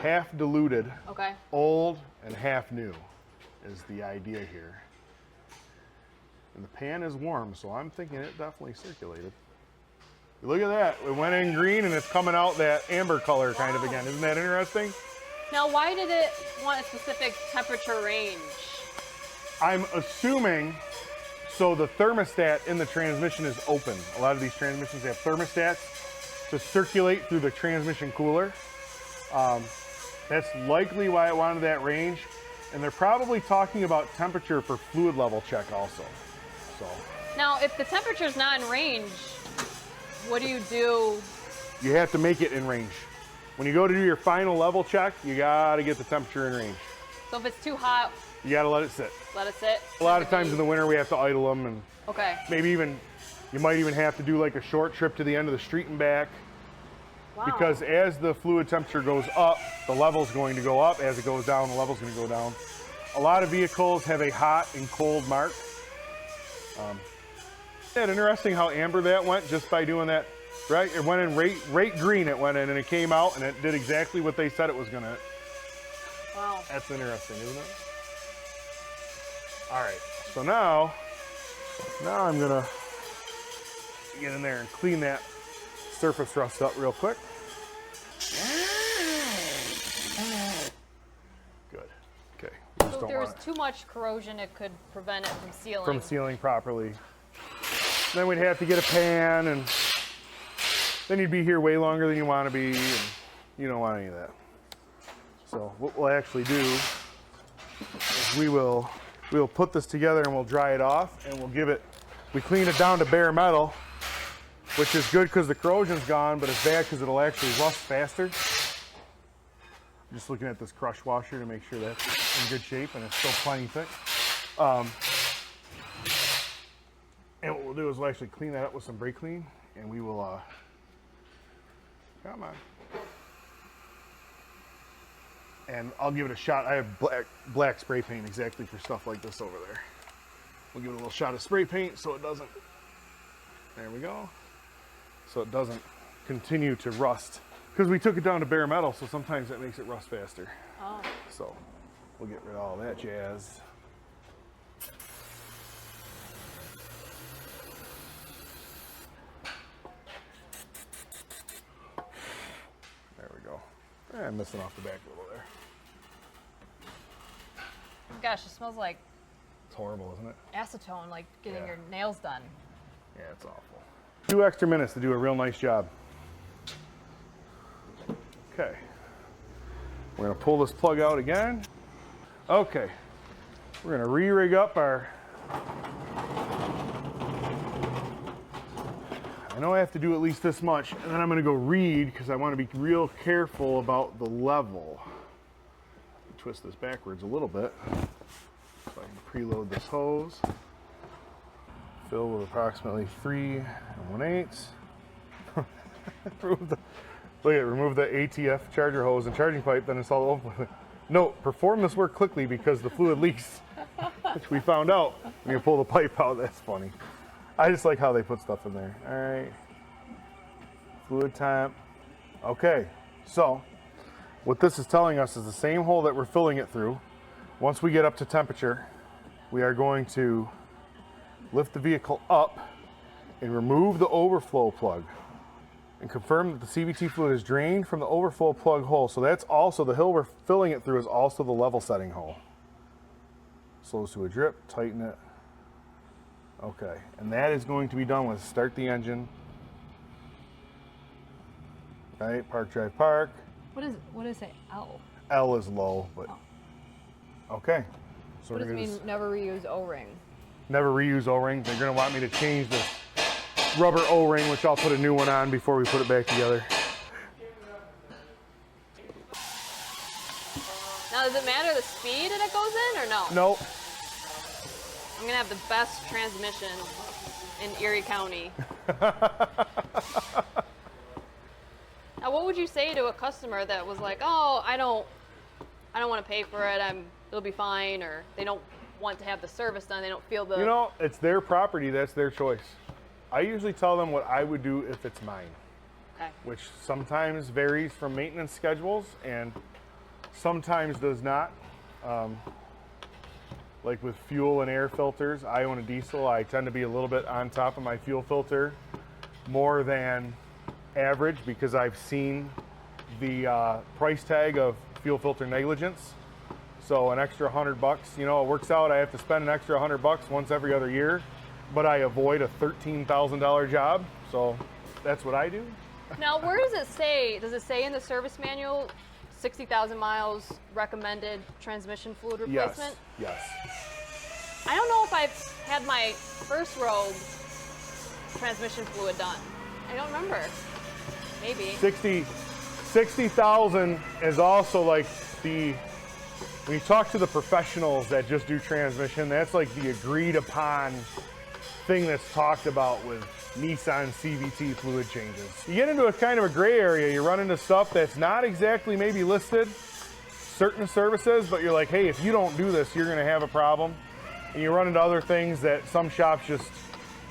half diluted, Okay. old, and half new is the idea here. And the pan is warm, so I'm thinking it definitely circulated. Look at that. It went in green and it's coming out that amber color kind of again. Isn't that interesting? Now, why did it want a specific temperature range? I'm assuming, so the thermostat in the transmission is open. A lot of these transmissions have thermostats to circulate through the transmission cooler. That's likely why it wanted that range. And they're probably talking about temperature for fluid level check also. So Now, if the temperature's not in range, what do you do? you have to make it in range. When you go to do your final level check, you gotta get the temperature in range. So if it's too hot, You gotta let it sit. let it sit? A lot of times in the winter we have to idle them, and Okay. maybe even, you might even have to do like a short trip to the end of the street and back. Wow. Because as the fluid temperature goes up, the level's going to go up. As it goes down, the level's going to go down. A lot of vehicles have a hot and cold mark. Isn't that interesting how amber that went just by doing that, right? It went in right green, it went in, and it came out, and it did exactly what they said it was going to. Wow. That's interesting, isn't it? All right, so now I'm going to get in there and clean that surface rust up real quick. Good. Okay. So if there was too much corrosion, it could prevent it from sealing. From sealing properly. Then we'd have to get a pan, and then you'd be here way longer than you want to be, and you don't want any of that. So what we'll actually do is we'll put this together and we'll dry it off, and we clean it down to bare metal, which is good because the corrosion's gone, but it's bad because it'll actually rust faster. I'm just looking at this crush washer to make sure that's in good shape and it's still plenty thick. And what we'll do is we'll actually clean that up with some brake clean, and we will, come on. And I'll give it a shot. I have black spray paint exactly for stuff like this over there. We'll give it a little shot of spray paint so it doesn't, there we go. So it doesn't continue to rust. Because we took it down to bare metal, so sometimes that makes it rust faster. Oh. So we'll get rid of all that jazz. There we go. I'm missing off the back a little there. Gosh, it smells like It's horrible, isn't it? acetone, like getting Yeah. your nails done. Yeah, it's awful. 2 extra minutes to do a real nice job. Okay. We're gonna pull this plug out again. Okay. We're gonna re-rig up our, I know I have to do at least this much, and then I'm gonna go read because I wanna be real careful about the level. Twist this backwards a little bit so I can preload this hose. Fill with approximately 3 1/8. Remove the ATF charger hose and charging pipe, then install the open. Note, perform this work quickly because the fluid leaks, which we found out when you pull the pipe out. That's funny. I just like how they put stuff in there. All right. Fluid temp. Okay, so what this is telling us is the same hole that we're filling it through. Once we get up to temperature, we are going to lift the vehicle up and remove the overflow plug and confirm that the CVT fluid is drained from the overflow plug hole. So that's also the hole we're filling it through is also the level setting hole. Slows to a drip, tighten it. Okay, and that is going to be done with start the engine. Right, park, drive, park. What is it? L. L is low, but okay. So What does it mean? Never reuse O-ring. Never reuse O-ring. They're going to want me to change the rubber O-ring, which I'll put a new one on before we put it back together. Now, does it matter the speed that it goes in or no? Nope. I'm going to have the best transmission in Erie County. Now, what would you say to a customer that was like, "Oh, I don't want to pay for it. It'll be fine," or they don't want to have the service done. They don't feel the. You know, it's their property. That's their choice. I usually tell them what I would do if it's mine, Okay. which sometimes varies from maintenance schedules and sometimes does not. Like with fuel and air filters, I own a diesel. I tend to be a little bit on top of my fuel filter more than average because I've seen the price tag of fuel filter negligence. So an extra $100, you know, it works out. I have to spend an extra $100 once every other year, but I avoid a $13,000 job. So that's what I do. Now, where does it say? Does it say in the service manual 60,000 miles recommended transmission fluid replacement? Yes. I don't know if I've had my first rogue transmission fluid done. I don't remember. Maybe. 60,000 is also like when you talk to the professionals that just do transmission, that's like the agreed upon thing that's talked about with Nissan CVT fluid changes. You get into a kind of a gray area. You run into stuff that's not exactly maybe listed, certain services, but you're like, hey, if you don't do this, you're gonna have a problem. And you run into other things that some shops just,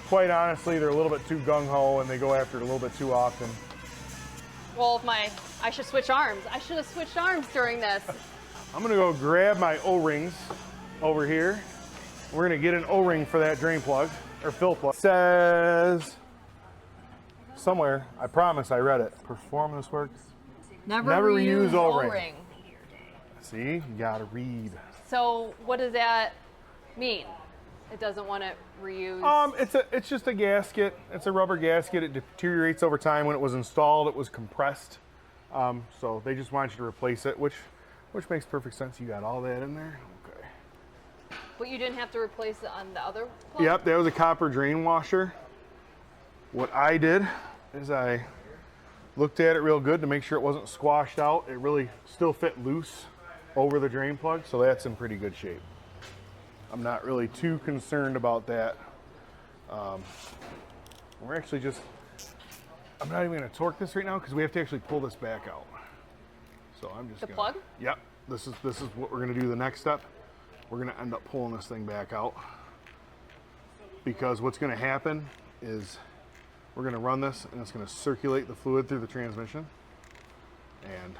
quite honestly, they're a little bit too gung-ho and they go after it a little bit too often. Well, I should switch arms. I should have switched arms during this. I'm gonna go grab my O-rings over here. We're gonna get an O-ring for that drain plug, or fill plug. It says somewhere, I promise I read it. Perform this work. Never reuse O-ring. See, you gotta read. So what does that mean? It doesn't want to reuse? It's just a gasket. It's a rubber gasket. It deteriorates over time. When it was installed, it was compressed. So they just want you to replace it, which makes perfect sense. You got all that in there. Okay. But you didn't have to replace it on the other plug? Yep, that was a copper drain washer. What I did is I looked at it real good to make sure it wasn't squashed out. It really still fit loose over the drain plug, so that's in pretty good shape. I'm not really too concerned about that. We're actually just, I'm not even gonna torque this right now because we have to actually pull this back out. So I'm just The plug? Yep, this is what we're gonna do the next step. We're gonna end up pulling this thing back out because what's gonna happen is we're gonna run this and it's gonna circulate the fluid through the transmission. And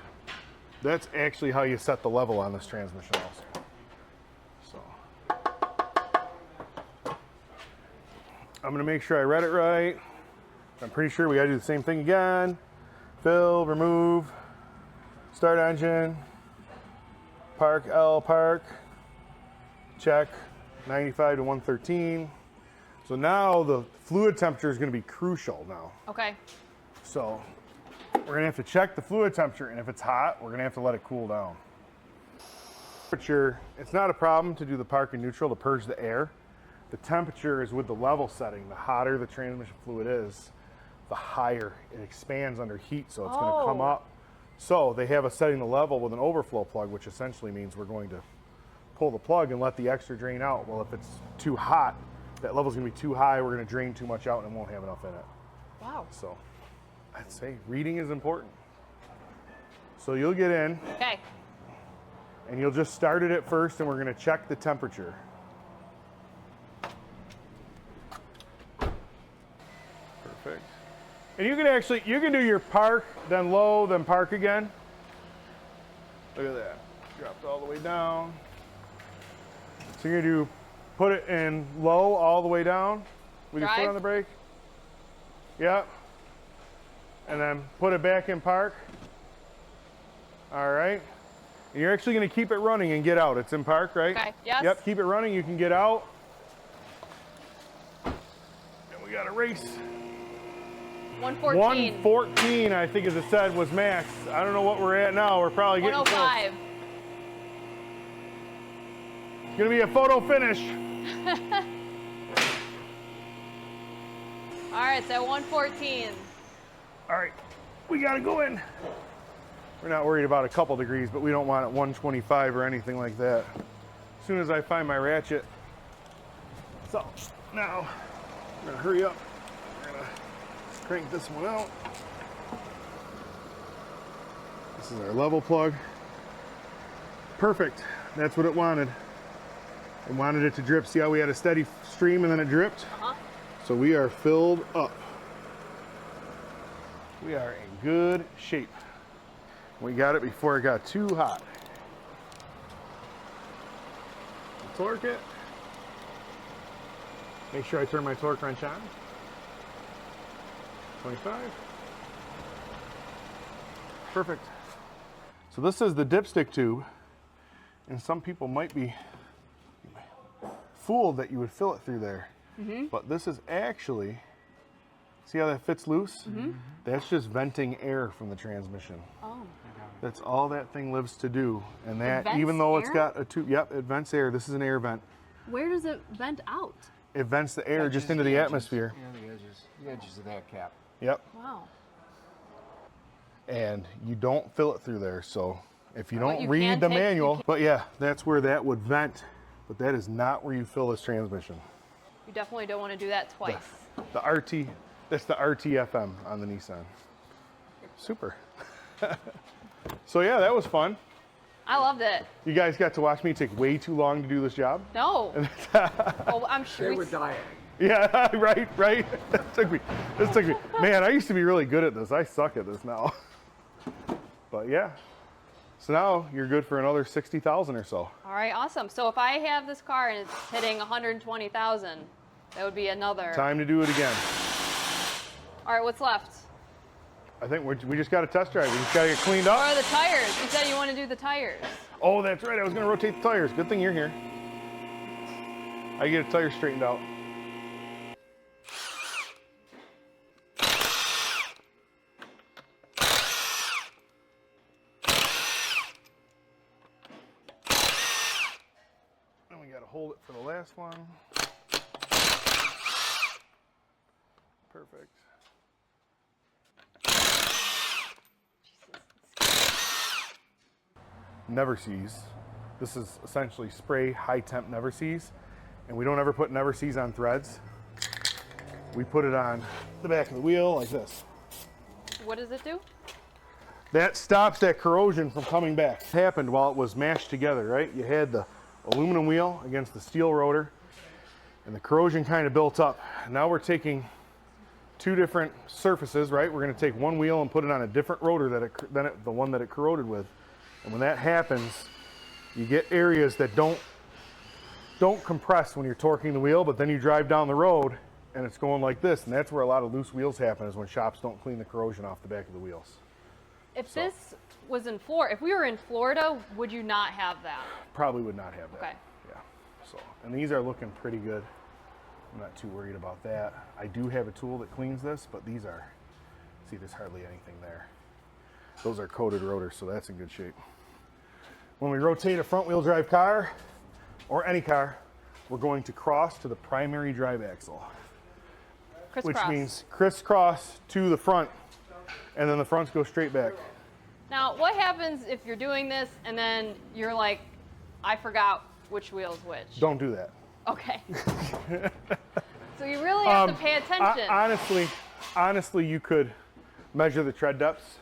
that's actually how you set the level on this transmission also. So I'm gonna make sure I read it right. I'm pretty sure we gotta do the same thing again. Fill, remove, start engine, park L, park, check, 95 to 113. So now the fluid temperature is gonna be crucial now. Okay. So we're gonna have to check the fluid temperature, and if it's hot, we're gonna have to let it cool down. Temperature, it's not a problem to do the park and neutral to purge the air. The temperature is with the level setting. The hotter the transmission fluid is, the higher it expands under heat, so it's gonna come up. So they have us setting the level with an overflow plug, which essentially means we're going to pull the plug and let the extra drain out. Well, if it's too hot, that level's gonna be too high, we're gonna drain too much out and it won't have enough in it. Wow. So I'd say reading is important. So you'll get in. Okay. And you'll just start it at first and we're gonna check the temperature. Perfect. And you can do your park, then low, then park again. Look at that, dropped all the way down. So you're gonna put it in low all the way down with your foot on the brake. Yep. And then put it back in park. All right. And you're actually going to keep it running and get out. It's in park, right? Okay, yes. Yep, keep it running. You can get out. And we got a race. 114. 114, I think, as it said, was max. I don't know what we're at now. We're probably getting 105. close. It's going to be a photo finish. All right, so 114. All right, we got to go in. We're not worried about a couple degrees, but we don't want it 125 or anything like that. As soon as I find my ratchet. So now I'm gonna hurry up. We're gonna crank this one out. This is our level plug. Perfect, that's what it wanted. It wanted it to drip. See how we had a steady stream and then it dripped? So we are filled up. We are in good shape. We got it before it got too hot. Torque it. Make sure I turn my torque wrench on. 25. Perfect. So this is the dipstick tube, and some people might be fooled that you would fill it through there. But this is actually, see how that fits loose? That's just venting air from the transmission. Oh. That's all that thing lives to do. And that, vents even though it's air? got a tube, yep, it vents air. This is an air vent. Where does it vent out? It vents the air just into the atmosphere. Yeah, the edges of that cap. Yep. Wow. And you don't fill it through there. So if you But don't you read can the take- you manual, can- but yeah, that's where that would vent. But that is not where you fill this transmission. You definitely don't want to do that twice. The RT, that's the RTFM on the Nissan. Super. So yeah, that was fun. I loved it. You guys got to watch me take way too long to do this job. No. Oh, I'm sure. They were dying. Yeah, right. This took me. Man, I used to be really good at this. I suck at this now. But yeah. So now you're good for another 60,000 or so. All right, awesome. So if I have this car and it's hitting 120,000, that would be another. Time to do it again. All right, what's left? I think we just got to test drive. We just got to get cleaned Or up. the tires? You said you want to do the tires. Oh, that's right. I was going to rotate the tires. Good thing you're here. I get a tire straightened out. Then we got to hold it for the last one. Perfect. Never sees. This is essentially spray high temp never sees, and we don't ever put never sees on threads. We put it on the back of the wheel like this. What does it do? That stops that corrosion from coming back. It happened while it was mashed together, right? You had the aluminum wheel against the steel rotor, and the corrosion kind of built up. Now we're taking two different surfaces, right? We're going to take one wheel and put it on a different rotor than the one that it corroded with. And when that happens, you get areas that don't compress when you're torquing the wheel, but then you drive down the road and it's going like this, and that's where a lot of loose wheels happen, is when shops don't clean the corrosion off the back of the wheels. If this was in Florida, if we were in Florida, would you not have that? Probably would not have that. Okay. Yeah. So, and these are looking pretty good. I'm not too worried about that. I do have a tool that cleans this, but these are, see, there's hardly anything there. Those are coated rotors, so that's in good shape. When we rotate a front wheel drive car, or any car, we're going to cross to the primary drive axle. Crisscross. Which means crisscross to the front, and then the fronts go straight back. Now, what happens if you're doing this and then you're like, I forgot which wheel's which? Don't do that. Okay. So you really have to pay attention. Honestly, you could measure the tread depths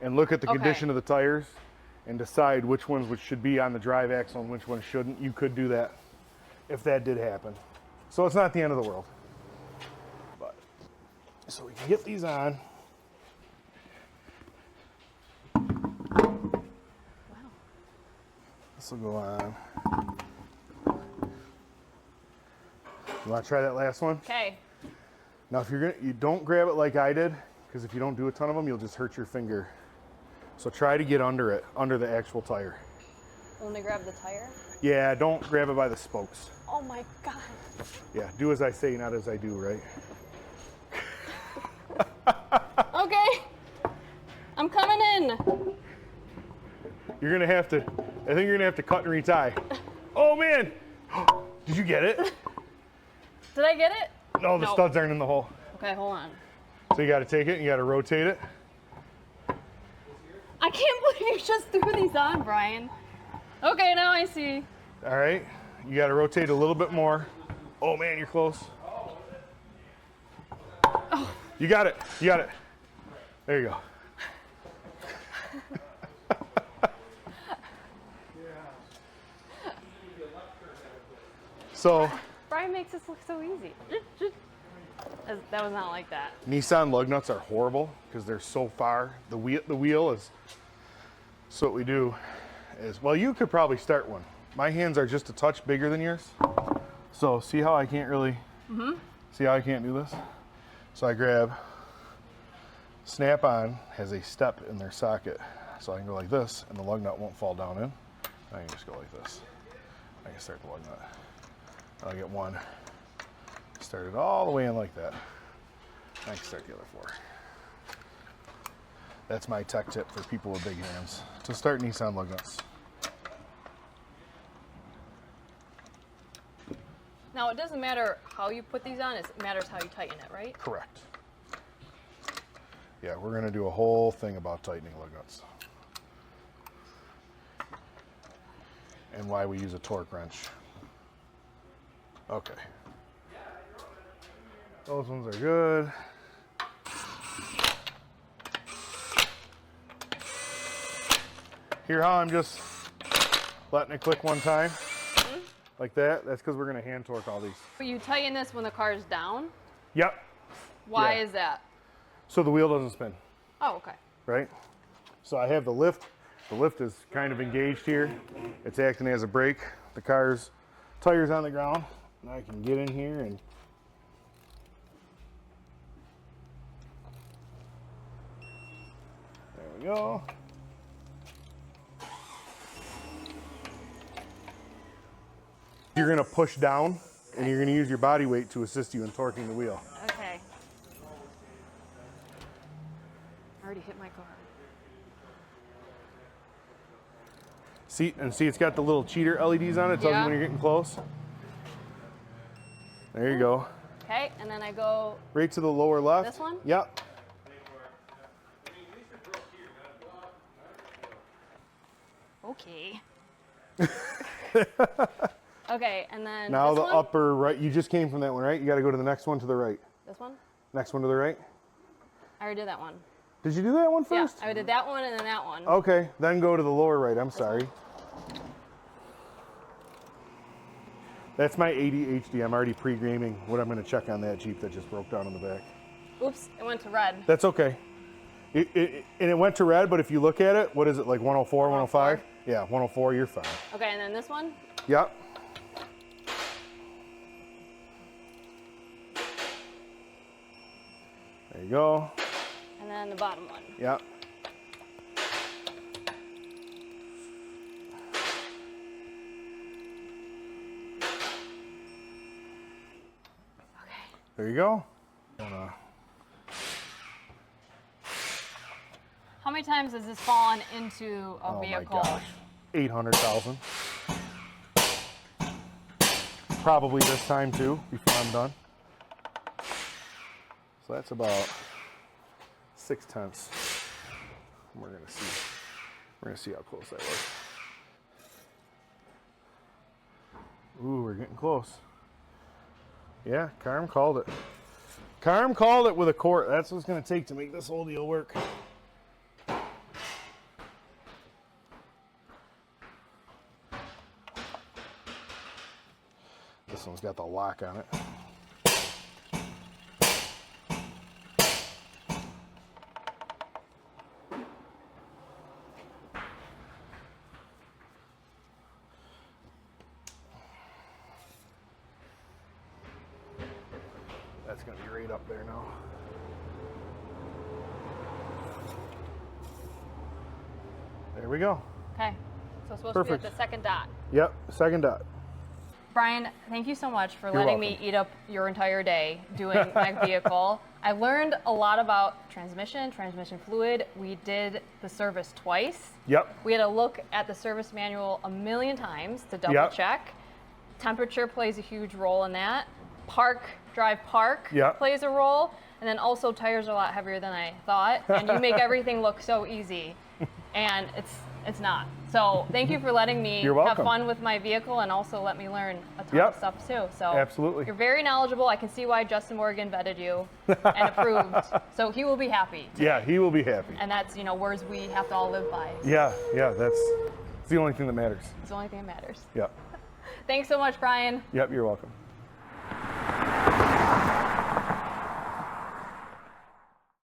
and look at the condition of the tires and decide which ones should be on the drive axle and which ones shouldn't. You could do that if that did happen. So it's not the end of the world. But, so we can get these on. Wow. This will go on. You want to try that last one? Okay. Now, if you don't grab it like I did, because if you don't do a ton of them, you'll just hurt your finger. So try to get under it, under the actual tire. Only grab the tire? Yeah, don't grab it by the spokes. Oh my God. Yeah, do as I say, not as I do, right? Okay. I'm coming in. You're gonna have to, I think you're gonna have to cut and retie. Oh man! Did you get it? Did I get it? No, the studs aren't in the hole. Okay, hold on. So you gotta take it and you gotta rotate it. I can't believe you just threw these on, Brian. Okay, now I see. All right, you gotta rotate a little bit more. Oh man, you're close. Oh. You got it, you got it. There you go. So, Brian makes this look so easy. That was not like that. Nissan lug nuts are horrible because they're so far. The wheel is, so what we do is, well, you could probably start one. My hands are just a touch bigger than yours. So see how I can't really, see how I can't do this? So I grab, Snap-on has a step in their socket. So I can go like this and the lug nut won't fall down in. I can just go like this. I can start the lug nut. I'll get one, start it all the way in like that. I can start the other four. That's my tech tip for people with big hands, to start Nissan lug nuts. Now, it doesn't matter how you put these on, it matters how you tighten it, right? Correct. Yeah, we're gonna do a whole thing about tightening lug nuts. And why we use a torque wrench. Okay. Those ones are good. Hear how I'm just letting it click one time? Like that? That's because we're gonna hand torque all these. But you tighten this when the car's down? Yep. Why Yeah. is that? So the wheel doesn't spin, Oh, okay. right? So I have the lift. The lift is kind of engaged here. It's acting as a brake. The car's tire's on the ground. And I can get in here and there we go. You're gonna push down and you're gonna use your body weight to assist you in torquing the wheel. Okay. I already hit my car. See, it's got the little cheater LEDs on it. Tells you when you're getting close. There you go. Okay, and then I go Right to the lower left. this one? Yep. Okay. Okay, and then Now this the one? upper right. You just came from that one, right? You got to go to the next one to the right. This one? Next one to the right. I already did that one. Did you do that one first? Yeah, I did that one and then that one. Okay, then go to the lower right. I'm sorry. That's my ADHD. I'm already pre-gaming what I'm going to check on that Jeep that just broke down in the back. Oops, it went to red. That's okay. And it went to red, but if you look at it, what is it, like 104, 105? Yeah, 104, you're fine. Okay, and then this one? Yep. There you go. And then the bottom one. Yep. Okay. There you go. How many times has this fallen into a Oh vehicle? my gosh. 800,000. Probably this time too, before I'm done. So that's about 6/10. We're gonna see. We're gonna see how close that was. Ooh, we're getting close. Yeah, Carm called it. Carm called it with a quart. That's what it's gonna take to make this whole deal work. This one's got the lock on it. That's going to be right up there now. There we go. Okay. So it's supposed to be at the second dot. Yep, second dot. Brian, thank you so much for You're letting welcome. me eat up your entire day doing my vehicle. I learned a lot about transmission fluid. We did the service twice. Yep. We had to look at the service manual a million times to double check. Temperature plays a huge role in that. Drive park plays a role. And then also tires are a lot heavier than I thought. And you make everything look so easy. And it's not. So thank you for letting me have fun with my vehicle and also let me learn a ton of stuff too. So absolutely. You're very knowledgeable. I can see why Justin Morgan vetted you and approved. So he will be happy today. Yeah, he will be happy. And that's, words we have to all live by. Yeah, that's the only thing that matters. It's the only thing that matters. Yep. Thanks so much, Brian. Yep, you're welcome.